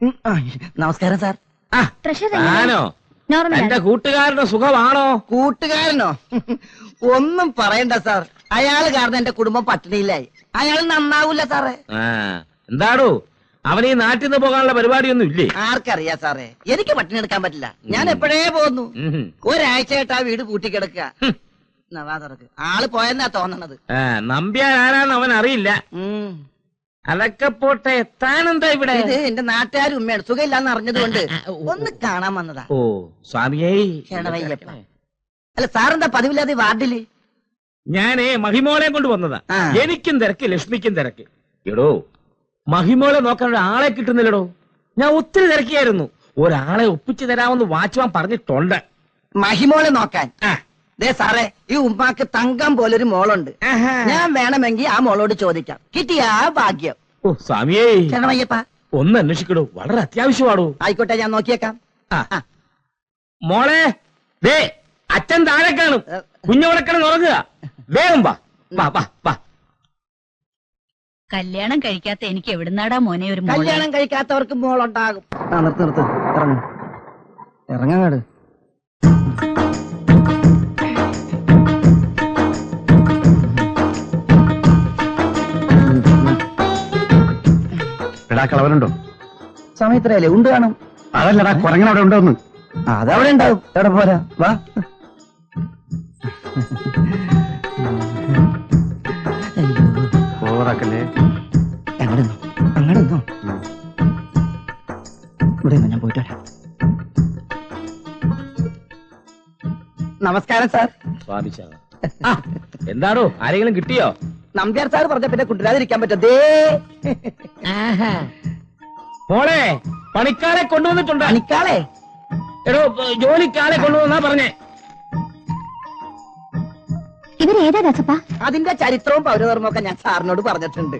നമസ്കാരം സാർ. ആണോ എന്റെ കൂട്ടുകാരന്റെ സുഖമാണോ? കൂട്ടുകാരനോ? ഒന്നും പറയണ്ട സാർ. അയാള് കാരണം എന്റെ കുടുംബം പട്ടിണിയിലായി. അയാൾ നന്നാവൂല സാറേ. എന്താടോ അവന് ഈ നാട്ടിൽ നിന്ന് പോകാനുള്ള പരിപാടിയൊന്നും ഇല്ലേ? ആർക്കറിയാ സാറേ, എനിക്ക് പട്ടിണി എടുക്കാൻ പറ്റില്ല. ഞാൻ എപ്പോഴേ പോന്നു. ഒരാഴ്ചയായിട്ട് ആ വീട് പൂട്ടിക്കിടക്കുക. ആള് പോയെന്നാ തോന്നണത്. നമ്പ്യാൻ ആരാന്ന് അവൻ അറിയില്ല. അതൊക്കെ പോട്ടെ, താനെന്താ ഇവിടെ? ഇത് എന്റെ നാട്ടുകാരും ഉമ്മയാണ്, സുഖമില്ലാന്ന് അറിഞ്ഞത് കൊണ്ട് ഒന്ന് കാണാൻ വന്നതാ. ഓ സ്വാമിയേ. അല്ല സാറെന്താ പതിവില്ലാതെ വാർഡില്? ഞാനേ മഹിമോളെ കൊണ്ട് വന്നതാ. എനിക്കും തിരക്ക്, ലക്ഷ്മിക്കും തിരക്ക്. എടോ മഹിമോളെ നോക്കാൻ ആളെ കിട്ടുന്നില്ലടോ. ഞാൻ ഒത്തിരി തിരക്കിയായിരുന്നു. ഒരാളെ ഒപ്പിച്ചു തരാമെന്ന് വാച്ച്മാൻ പറഞ്ഞിട്ടുണ്ട്. മഹിമോളെ നോക്കാൻ? ദേ സാറേ, ഈ ഉമ്മാക്ക് തങ്കം പോലൊരു മോളുണ്ട്. ഞാൻ വേണമെങ്കിൽ ആ മോളോട് ചോദിക്കാം. കിട്ടിയാ ഭാഗ്യം. ഓ സ്വാമിയേ. ക്ഷണമയ്യപ്പ ഒന്ന് അന്വേഷിക്കടോ, വളരെ അത്യാവശ്യമാണോ. ആയിക്കോട്ടെ, ഞാൻ നോക്കിയേക്കാം. മോളെ ദേ അച്ഛൻ താഴെ കാണും. കുഞ്ഞുടക്കണം ഉറങ്ങുക. വേഗം വാ വാ വാ വാ. കല്യാണം കഴിക്കാത്ത എനിക്ക് എവിടുന്നാടാ മോനെ ഒരു മോളെ? കല്യാണം കഴിക്കാത്തവർക്ക് മോളുണ്ടാകും. നിർത്ത് നിർത്ത്, ഇറങ്ങും ഇറങ്ങാട്. കളവനുണ്ടോ? സമയത്രയല്ലേ ഉണ്ട് കാണും. അതല്ലടാ കുരങ്ങൻ അവിടെ ഉണ്ടോന്ന്. അതവിടെ ഉണ്ടാവും. എവിടെ പോരാ, വാ. ഓറാക്കല്ലേ. അങ്ങോട്ട് ഇവിടെ ഞാൻ പോയിട്ട് വരാം. നമസ്കാരം സാർ. എന്താണോ, ആരെങ്കിലും കിട്ടിയോ? നമ്പ്യാർ സാർ പറഞ്ഞ പിന്നെ കുട്ടിരാതിരിക്കാൻ പറ്റേ. മോളെ പണിക്കാരെ കൊണ്ടുവന്നിട്ടുണ്ട്. പണിക്കാളെ? എടോ ജോലിക്കാരെ കൊണ്ടുവന്നാ പറഞ്ഞേ. ഇവരേതാ ദാസപ്പാ? അതിന്റെ ചരിത്രവും പൗരധർമ്മവും ഒക്കെ ഞാൻ സാറിനോട് പറഞ്ഞിട്ടുണ്ട്.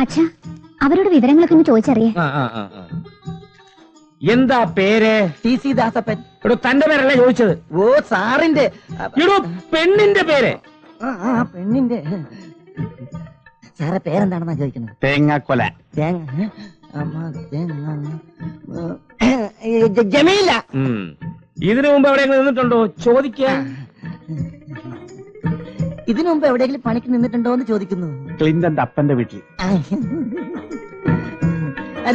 അച്ഛാ, അവരോട് വിവരങ്ങളൊക്കെ ഒന്ന് ചോദിച്ചറിയേ. എന്താ പേര്? T C Dasappan. ഇവിടെ തന്റെ പേരല്ല ചോദിച്ചത്. ഓ സാറിന്റെ. ഇവിടെ പെണ്ണിന്റെ പേര്. പെണ്ണിന്റെ സാറെ പേരെന്താണെന്നാ ചോദിക്കുന്നത്? തേങ്ങാക്കൊല. ജമീല. ഇതിനു മുമ്പ് എവിടെയെങ്കിലും നിന്നിട്ടുണ്ടോ ചോദിക്കുക. ഇതിനു മുമ്പ് എവിടെയെങ്കിലും പണിക്ക് നിന്നിട്ടുണ്ടോ എന്ന് ചോദിക്കുന്നു. ക്ലിന്റന്റെ അപ്പന്റെ വീട്ടിൽ.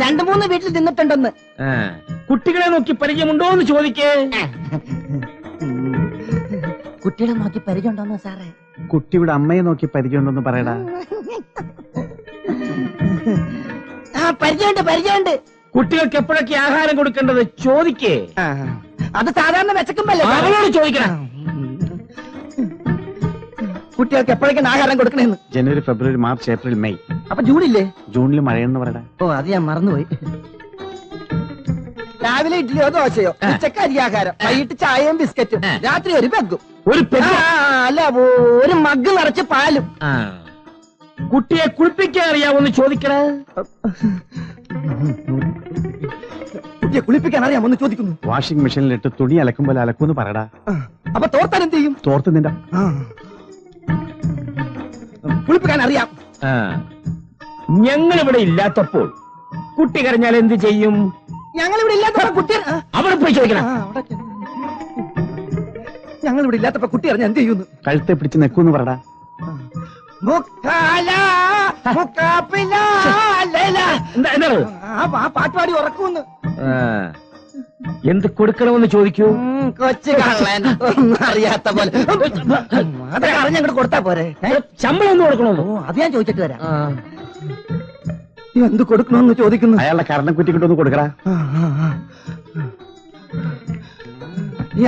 2-3 വീട്ടിൽ നിന്നിട്ടുണ്ടെന്ന്. കുട്ടികളെ നോക്കി പരിചയമുണ്ടോ എന്ന് ചോദിക്കേ. കുട്ടികളെ നോക്കി പരിചയമുണ്ടോന്ന് സാറേ? കുട്ടിയുടെ അമ്മയെ നോക്കി പരിചയമുണ്ടോന്ന് പറയടാ. പരിചയമുണ്ട്. കുട്ടികൾക്ക് എപ്പോഴൊക്കെ ആഹാരം കൊടുക്കേണ്ടത് ചോദിക്കേ. അത് സാധാരണ വിശക്കുമ്പല്ലേ അവളോട് ചോദിക്കണം. കുട്ടികൾക്ക് എപ്പോഴേക്കാണ് ആഹാരം കൊടുക്കണേന്ന്? ജനുവരി, ഫെബ്രുവരി, മാർച്ച്, ഏപ്രിൽ, മെയ്. അപ്പൊ ജൂണില്ലേ? ജൂണിൽ മഴയെന്ന് പറയടാ. ഓ അത് ഞാൻ മറന്നുപോയി. രാവിലെ ഇഡ്ഡലിയോ ദോശയോ, ഉച്ചക്ക് അരിയാഹാരം, വൈകിട്ട് ചായയും ബിസ്ക്കറ്റും, രാത്രി ഒരു പെഗ്ഗും. അല്ല, ഒരു മഗ് നിറച്ച് പാലും. കുട്ടിയെ കുളിപ്പിക്കാൻ അറിയാമോന്ന് ചോദിക്കണേ. കുട്ടിയെ കുളിപ്പിക്കാൻ അറിയാമോന്ന് ചോദിക്കുന്നു. വാഷിംഗ് മെഷീനിലിട്ട് തുണി അലക്കുമ്പോൾ അലക്കൂന്ന് പറയടാ. അപ്പൊ തോർത്താൻ എന്ത് ചെയ്യും? തോർത്ത് നിന്റെ കുളിപ്പിക്കാൻ അറിയാം. ഞങ്ങളിവിടെ ഇല്ലാത്തപ്പോൾ കുട്ടി കരഞ്ഞാൽ എന്ത് ചെയ്യും? ഞങ്ങളിവിടെ ഇല്ലാത്തപ്പോ കുട്ടി അവിടെ പോയി ചോദിക്കണം. ഞങ്ങളിവിടെ ഇല്ലാത്തപ്പോ കുട്ടി അറിഞ്ഞ എന്ത് ചെയ്യുന്നു? കഴുത്തെ പിടിച്ച് നെക്കൂന്ന് പറയടാ. പാട്ടുപാടി ഉറക്കൂന്ന്. എന്ത് കൊടുക്കണമെന്ന് ചോദിക്കൂ. കൊച്ചു കള്ളൻ, ഒന്നും അറിയാത്ത പോലെ. അതൊക്കെ അറിഞ്ഞങ്ങോട്ട് കൊടുത്താ പോരെ? ശമ്പളം ഒന്ന് കൊടുക്കണോ? അത് ഞാൻ ചോദിച്ചിട്ട് വരാം. എന്ത് കൊടുക്കണമെന്ന് ചോദിക്കുന്നു. അയാളുടെ കരണക്കുറ്റി കൊണ്ടൊന്ന് കൊടുക്കടാ.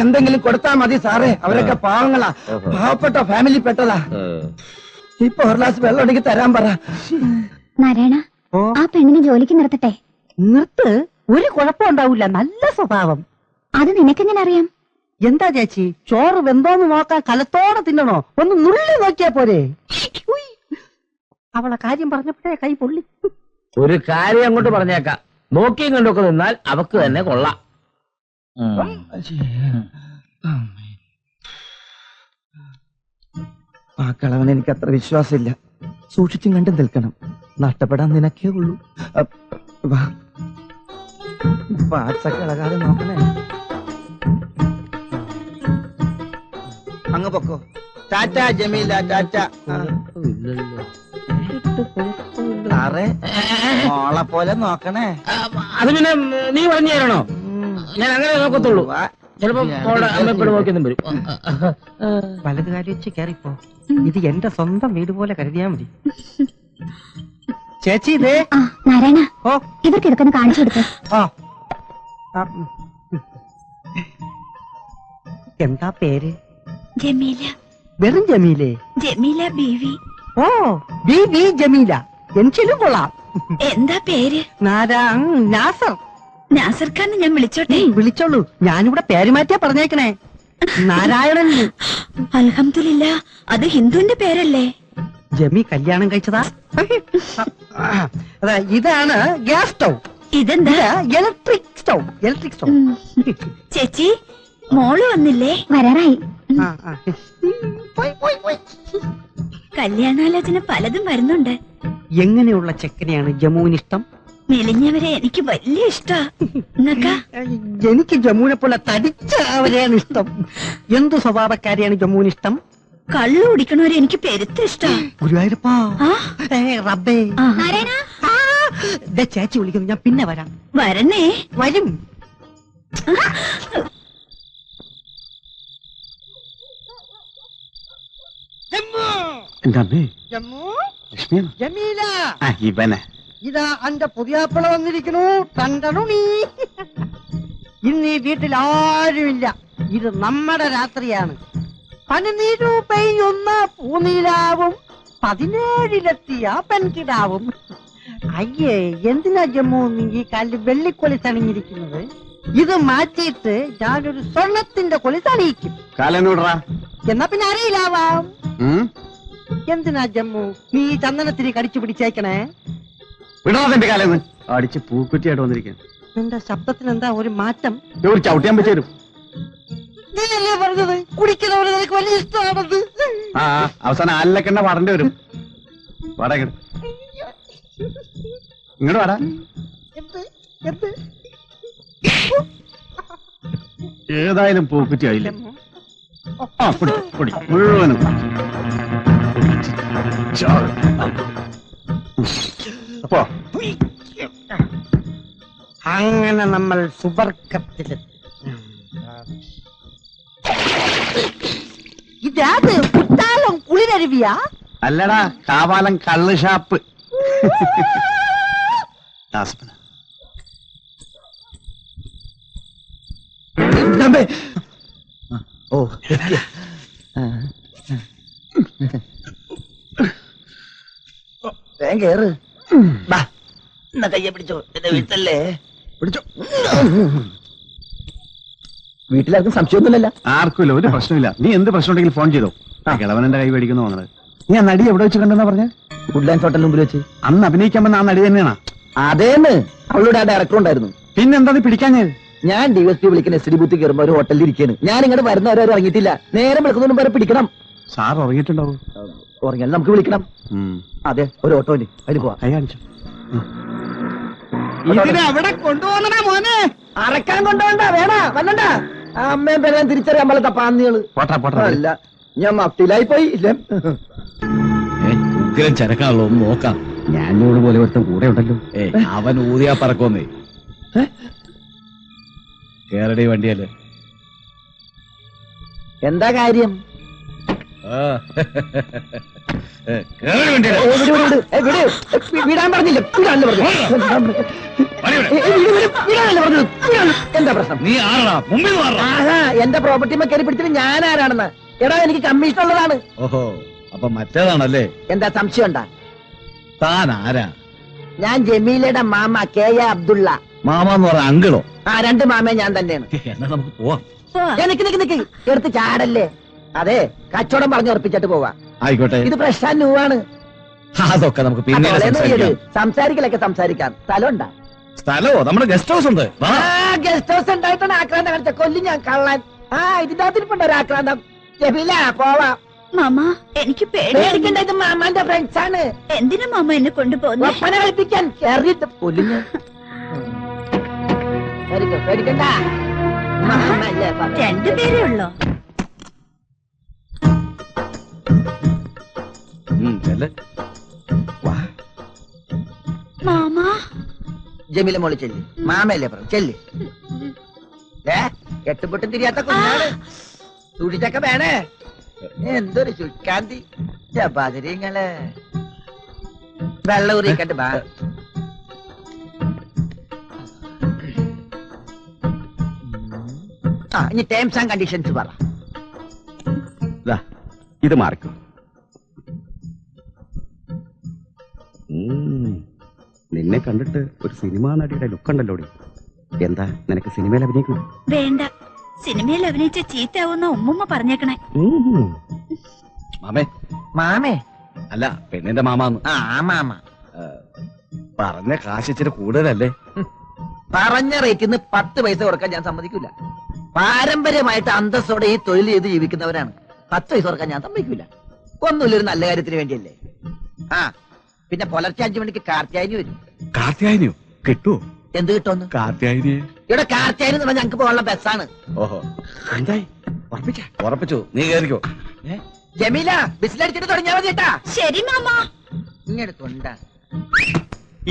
എന്തെങ്കിലും കൊടുത്താ മതി സാറേ. അവരൊക്കെ പാവങ്ങളാ, പാവപ്പെട്ട ഫാമിലി പെട്ടതാ. ഇപ്പൊ ഒരു ഗ്ലാസ് വെള്ളം ഉണ്ടെങ്കിൽ തരാൻ പറ. നാരായണ, ആ പെണ്ണിനെ ജോലിക്ക് നിർത്തട്ടെ. നിർത്ത്, ഒരു കുഴപ്പം ഉണ്ടാവില്ല. നല്ല സ്വഭാവം. അത് നിനക്കെങ്ങനെ അറിയാം? എന്താ ചേച്ചി ചോറ് വെന്തോന്ന് നോക്കാൻ കലത്തോടെ തിന്നണോ? ഒന്ന് നുള്ളി നോക്കിയാ പോരെ? ഉയ്. അവളെ കാര്യം പറഞ്ഞപ്പോഴേ കൈ പൊള്ളി. ഒരു കാര്യം അങ്ങോട്ട് പറഞ്ഞേക്കാം, നോക്കിയും കണ്ടൊക്കെ നിന്നാൽ അവക്ക് തന്നെ കൊള്ളാം. ആ കളവൻ എനിക്ക് അത്ര വിശ്വാസമില്ല. സൂക്ഷിച്ചും കണ്ടും നിൽക്കണം. നഷ്ടപ്പെടാൻ നിനക്കേ ഉള്ളൂ. പാട്സൊക്കെ ഇളകാതെ നോക്കണേ. അങ്ങ് പൊക്കോ. ടാറ്റ ജമീല, ടാറ്റ. സാറേ മോളെ പോലെ നോക്കണേ. അത് പിന്നെ നീ പറഞ്ഞു തരണോ? ഞാൻ അങ്ങനെ നോക്കത്തുള്ളൂ. ചിലപ്പോ അമ്മപ്പെട്ട് നോക്കിയൊന്നും വരും. വലത് കാര്യം വെച്ച് കയറിപ്പോ. ഇത് എന്റെ സ്വന്തം വീട് പോലെ കരുതിയാ മതി. ചേച്ചി ഇതേ. ആ നാരായണ, ഓ ഇവർക്ക് ഇതൊക്കെ ഒന്ന് കാണിച്ചു കൊടുക്ക. ആ എന്താ പേര്? ജമീല. വെറും ജമീലേ? ജമീല ബീവി. ഓ ബി ജമീല. എനിക്കും കൊള്ളാം. എന്താ പേര്? നാസർ. നാസർ ഖാൻ ഞാൻ വിളിച്ചോട്ടെ? വിളിച്ചോളൂ. ഞാനിവിടെ പേര് മാറ്റിയാ പറഞ്ഞേക്കണേ. നാരായണൻ. അൽഹംദുലില്ലാ, അത് ഹിന്ദുവിന്റെ പേരല്ലേ? ജമി കല്യാണം കഴിച്ചതാ. അതാ ഇതാണ് ഗ്യാസ് സ്റ്റൗ. ഇതെന്താ? Electric stove. ചേച്ചി മോള് വന്നില്ലേ? വരാറായി. കല്യാണാലോചന പലതും വരുന്നുണ്ട്. എങ്ങനെയുള്ള ചെക്കനെയാണ് ജമ്മുവിന് ഇഷ്ടം? മെലിഞ്ഞവരെ എനിക്ക് വലിയ ഇഷ്ടാ. നിങ്ങക്കാ? എനിക്ക് ജമ്മുവിനെ പോലെ തടിച്ചവരെയാണ് ഇഷ്ടം. എന്തു സ്വഭാവക്കാരെയാണ് ജമ്മുവിന് ഇഷ്ടം? കള്ളു കുടിക്കണവരെ എനിക്ക് പെരുത്ത ഇഷ്ടാ. ഗുരുവായൂരപ്പാ. റബ്ബേ. ചേച്ചി വിളിക്കുന്നു, ഞാൻ പിന്നെ വരാം. വരണേ. വരും. ജമീല, ഇവനെ ഇതാ എന്റെ പുതിയാപ്പിള വന്നിരിക്കണു. കണ്ടണുണീ. ഇന്ന് ഈ വീട്ടിൽ ആരുമില്ല. ഇത് നമ്മുടെ രാത്രിയാണ്. പനിനീരു പെയ്യുന്ന പൂനീലാവും 17-ലെത്തിയ പെൺകിടാവും. അയ്യേ, എന്തിനാ ജമ്മു നീ ഈ കാലിൽ വെള്ളിക്കൊലി തണിഞ്ഞിരിക്കുന്നത്? ഇത് മാറ്റിയിട്ട് ഞാനൊരു സ്വർണത്തിന്റെ കൊലി തണിയിക്കും. കാലനോടറാ. എന്നാ പിന്നെ അറിയില്ലാവാം. എന്തിനാ ജമ്മു നീ ചന്ദനത്തിരി കടിച്ചു പിടിച്ചേക്കണേ? വിടാതെ കാലെന്ന് അടിച്ച് പൂക്കുറ്റിയായിട്ട് വന്നിരിക്കാൻ. നിന്റെ ശബ്ദത്തിന് എന്താ ഒരു മാറ്റം? ഒരു ചവിട്ടിയാൻ പറ്റും. നീയല്ലേ പറഞ്ഞത് കുടിക്കുന്നവരെ നിനക്ക് വലിയ ഇഷ്ടമാണത്? ആ അവസാനം ആലിലക്കെണ്ണ പാടേണ്ടി വരും. വാടാ ഇങ്ങോട്ട് വാടാ. ഏതായാലും പൂക്കുറ്റി ആയില്ലേ? മുഴുവനും അപ്പോ അങ്ങനെ നമ്മൾ സുബർക്കത്തിലെത്തി. ഇതാത് കുട്ടാലം കുളിരരുവിയാ? അല്ലടാ, കാവാലം കള്ള് ഷാപ്പ്. ഓ കേറ്. എന്നാ കയ്യെ പിടിച്ചോ. എന്റെ വീട്ടല്ലേ? പിടിച്ചോ. വീട്ടിലാർക്കും സംശയമൊന്നുമില്ലല്ലോ? ആർക്കുമില്ല, ഒരു പ്രശ്നമില്ല. നീ എന്ത് പ്രശ്നം ഉണ്ടെങ്കിൽ ഫോൺ ചെയ്തോ. കിളവനെന്റെ കൈ മേടിക്കുന്നു തോന്നുന്നത്. നീ ആ നടി എവിടെ വെച്ച് കണ്ടെന്നാ പറഞ്ഞ? വുഡ്ലാൻഡ് ഹോട്ടലിന് മുമ്പിൽ വെച്ച്. അന്ന് അഭിനയിക്കാൻ വന്ന ആ നടി തന്നെയാണോ? അതേന്ന്. അവളുടെ ആ ഡയറക്ടർ ഉണ്ടായിരുന്നു. പിന്നെന്താ നീ പിടിക്കാഞ്ഞത്? ഞാൻ DSP വിളിക്കുന്ന SD ബൂത്തിൽ കയറുമ്പോ ഒരു ഹോട്ടലിൽ ഇരിക്കാണ്. ഞാൻ ഇങ്ങോട്ട് വരുന്നവരും ഇറങ്ങിയിട്ടില്ല. നേരം വിളിക്കുന്നതിനും വരെ പിടിക്കണം. സാർ ഉറങ്ങിയിട്ടുണ്ടാവും. ഉറങ്ങിയാലും നമുക്ക് വിളിക്കണം. അതെ, ഒരു ഓട്ടോന് അതിന് പോവാം. കൈ കാണിച്ചു. അവിടെ കൊണ്ടുപോകണ മോനെ. അറക്കാൻ കൊണ്ടുപോണ്ട. വേണ വന്നണ്ട. അമ്മയും പേരാൻ തിരിച്ചറിയാൻ പോലത്തെ പാന്നികള്. പോട്ടാ പോട്ടാ. അല്ല, ഞാൻ മഫ്റ്റിലായി പോയി. ഇല്ല, ഉഗ്രം ചരക്കാണല്ലോ, ഒന്ന് നോക്കാം. ഞാനോട് പോലെ ഒരുത്തൻ കൂടെ ഉണ്ടല്ലോ. അവൻ ഊതിയാ പറക്കോന്നേ. കേരളീ വണ്ടിയല്ലേ? എന്താ കാര്യം? വിടാൻ പറഞ്ഞില്ല. എന്താ പ്രശ്നം? നീ ആരാ? മുമ്പിൽ എന്റെ പ്രോപ്പർട്ടി കയറി പിടിച്ചിട്ട് ഞാൻ ആരാണെന്ന്? എടാ, എനിക്ക് കമ്മീഷൻ ഉള്ളതാണ്. ഓഹോ, അപ്പൊ മറ്റേതാണല്ലേ? എന്താ സംശയം ഉണ്ടാ? താൻ ആരാ? ഞാൻ ജമീലയുടെ മാമ KA അബ്ദുള്ള. മാമാന്ന് പറഞ്ഞ അങ്കിളോ? ആ, രണ്ട് മാമേ ഞാൻ തന്നെയാണ്. എന്നാ നമുക്ക് പോവാം. നിക്ക് എടുത്ത് ചാടല്ലേ. അതെ, കച്ചവടം പറഞ്ഞ് ഉറപ്പിച്ചിട്ട് പോവാ. ആയിക്കോട്ടെ. ഇത് പ്രശ്നം ന്യൂവാണ്. അതൊക്കെ നമുക്ക് പിന്നെ സംസാരിക്കാം. സംസാരിക്കലൊക്കെ സംസാരിക്കാം. സ്ഥലമുണ്ടാ? സ്ഥലമോ? നമ്മുടെ ഗസ്റ്റ് ഹൗസ് ഉണ്ട്. വാ. ഗസ്റ്റ് ഹൗസ് ഉണ്ടായിട്ടാണ് ആക്രാന്തം കാണിച്ച. കൊല്ലി ഞാൻ കള്ളൻ. ഇതിന്റെ അകത്തിരിപ്പുണ്ടോ ഒരു ആക്രാന്തം? ജമീല പോവാ. മാമ എനിക്ക് പേടിക്കണ്ട, ഇത് മാമാന്റെ ഫ്രണ്ട്സ് ആണ്. എന്തിനാ മാമ എന്നെ കൊണ്ടുപോകുന്നു? ഒപ്പന കളിപ്പിക്കാൻ കയറിയിട്ട് കൊല്ലിഞ്ഞ്. പേടിക്കണ്ട, മാമല്ലേ പറഞ്ഞത്. രണ്ടുപേരേ ഉള്ളോ? മാമ ജമീല മോളി ചെല്ലി. മാമയല്ലേ പറഞ്ഞു ചെല്ലി. എട്ടുപൊട്ടും തിരിയാത്ത കുഞ്ഞാണ്. സൂക്ഷിച്ചൊക്കെ വേണേ. എന്തൊരു ചുക്കാന്തി ജപാതിരിങ്ങള്. വെള്ളം ഉറിയിക്കണ്ട് ബാ. ഇനി ടേംസ് ആൻഡ് കണ്ടീഷൻസ് പറ. ഇത് മാറിക്കും. നിന്നെ കണ്ടിട്ട് ഒരു സിനിമാ നടിയുടെ ലുക്ക് ഉണ്ടല്ലോ. എന്താ നിനക്ക് സിനിമയിൽ അഭിനയിക്കണം? വേണ്ട, സിനിമയിൽ അഭിനയിച്ച ചീത്തയാവുന്ന ഉമ്മുമ്മ പറഞ്ഞേക്കണേ. മാമേ. മാമേ അല്ല, പെണ്ണിന്റെ മാമാന്ന്. മാമ പറഞ്ഞ കാശ് ഇച്ചിരി കൂടുതലല്ലേ? പറഞ്ഞ റേറ്റിന്ന് 10 പൈസ കൊടുക്കാൻ ഞാൻ സമ്മതിക്കില്ല. പാരമ്പര്യമായിട്ട് അന്തസ്സോടെ ഈ തൊഴിൽ ചെയ്ത് ജീവിക്കുന്നവരാണ്. 10 പൈസ കൊടുക്കാൻ ഞാൻ സമ്മതിക്കില്ല. ഒന്നുമില്ല, ഒരു നല്ല കാര്യത്തിന് വേണ്ടിയല്ലേ. പിന്നെ പുലർച്ചെ 5 മണിക്ക് കാർത്തിയായനി വരും. കാർത്തിയായനിയോ? കിട്ടുവോ? എന്ത് കിട്ടുമെന്ന്? കാർത്തിയായനിയെ ഇവിടെ കാർത്തിയായനി എന്ന് പറഞ്ഞാൽ ഞങ്ങൾക്ക് പോകാനുള്ള ബസ്സാണ്. ഓഹോ, എന്തായി? ഉറപ്പിച്ചു. നീ കേറിക്കോ. ജമീല ബിസിലടിച്ചിട്ട് തുടങ്ങിയാൽ മതി കേട്ടാ. ശരി മാമ. ഇങ്ങെടുത്തുണ്ടാ.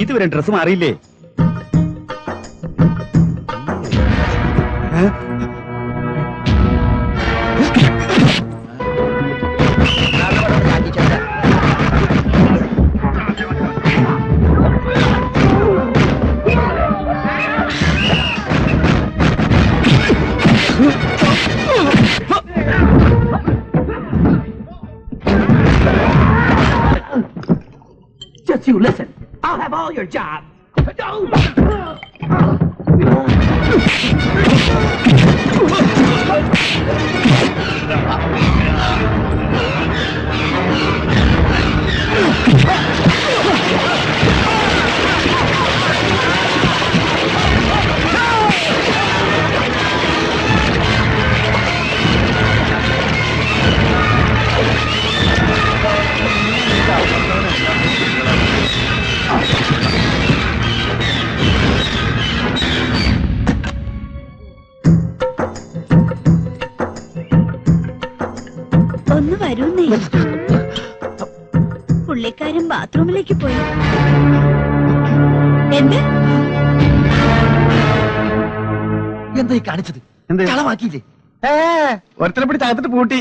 ഇതുവരെ ഡ്രസ് മാറിയില്ലേ? Just you listen. I'll have all your jobs. ഒന്ന് വരൂന്നേ. പുള്ളിക്കാരൻ ബാത്റൂമിലേക്ക് പോയി. എന്ത്? എന്താ ഈ കാണിച്ചത്? എന്ത്? കളമാക്കിയില്ലേ? ഒരുത്തരെ പിടിച്ച് അകത്തിട്ട് പൂട്ടി.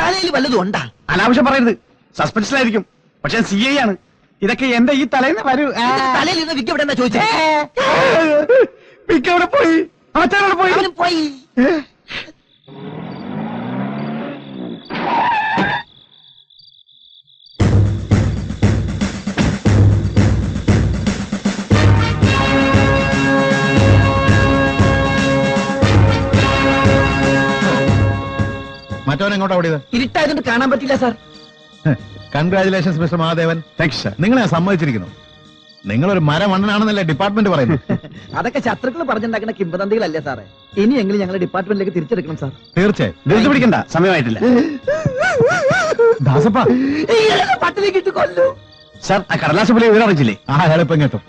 തലയിൽ വല്ലതും ഉണ്ടാ? അനാവശ്യം പറയരുത്, സസ്പെൻഷനിലായിരിക്കും. പക്ഷെ CI ആണ്. ഇതൊക്കെ എന്റെ ഈ തലേന്ന് വരൂ. തലയിൽ നിന്ന് വിക്ക് എവിടെ ചോദിച്ചേ? പിക്ക് എവിടെ പോയി? അച്ഛനോട് പോയി. അവനും പോയി. മറ്റവൻ എങ്ങോട്ടാ ഓടിയത്? ഇരുട്ടായതുകൊണ്ട് കാണാൻ പറ്റില്ല sir. Congratulations mister Mahadevan. Thanks sir. നിങ്ങളെ ഞാൻ സമ്മതിച്ചിരിക്കുന്നു. നിങ്ങളൊരു മരമണ്ണനാണെന്നല്ലേ ഡിപ്പാർട്ട്മെന്റ് പറയുന്നു. അതൊക്കെ ശത്രുക്കൾ പറഞ്ഞുണ്ടാക്കുന്ന കിംവദന്തികളല്ലേ സാറേ. ഇനിയെങ്കിലും ഞങ്ങൾ ഡിപ്പാർട്ട്മെന്റിലേക്ക് തിരിച്ചെടുക്കണം സാർ. തീർച്ചയായും. ധൃതി പിടിക്കണ്ട, സമയമായിട്ടില്ല. ദാസപ്പ, പട്ടിലേക്ക് ഇട്ട് കൊല്ലു സാർ. ആ കടലാസ് പോലെ വിവരം അറിയിച്ചില്ലേ? എളുപ്പം കേട്ടോ.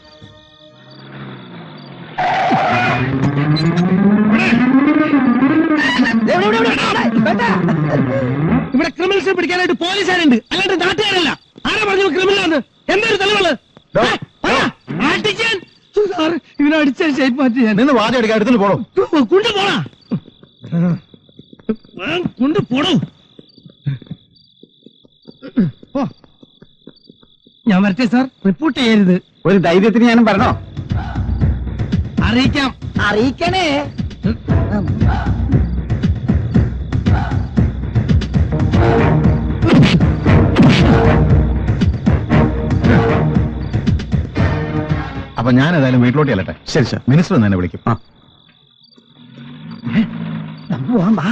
ഇവിടെ ക്രിമിനൽസിനെ പിടിക്കാനായിട്ട് പോലീസുകാരുണ്ട്, അല്ലാണ്ട് നാട്ടുകാരല്ല. ആരാ പറഞ്ഞു ക്രിമിനലാന്ന്? എന്തൊരു തെളിവുള്ളത്? ഇവനെ അടിച്ച ഷേപ്പ് മാറ്റി ഞാൻ നിന്ന് വാചം എടുക്കാൻ എടുത്തിട്ട് പോണോ? കൊണ്ടുപോടാ, കൊണ്ടുപോടോ. ഞാൻ വരട്ടെ സാർ. റിപ്പോർട്ട് ചെയ്യരുത്. ഒരു ധൈര്യത്തിന് ഞാനും പറഞ്ഞോ? അറിയിക്കാം. അറിയിക്കണേ. അപ്പൊ ഞാൻ ഏതായാലും വീട്ടിലോട്ട് ചെല്ലട്ടെ. ശരി സാർ. മിനിസ്റ്റർ തന്നെ വിളിക്കും. നമുക്ക് പോവാം വാ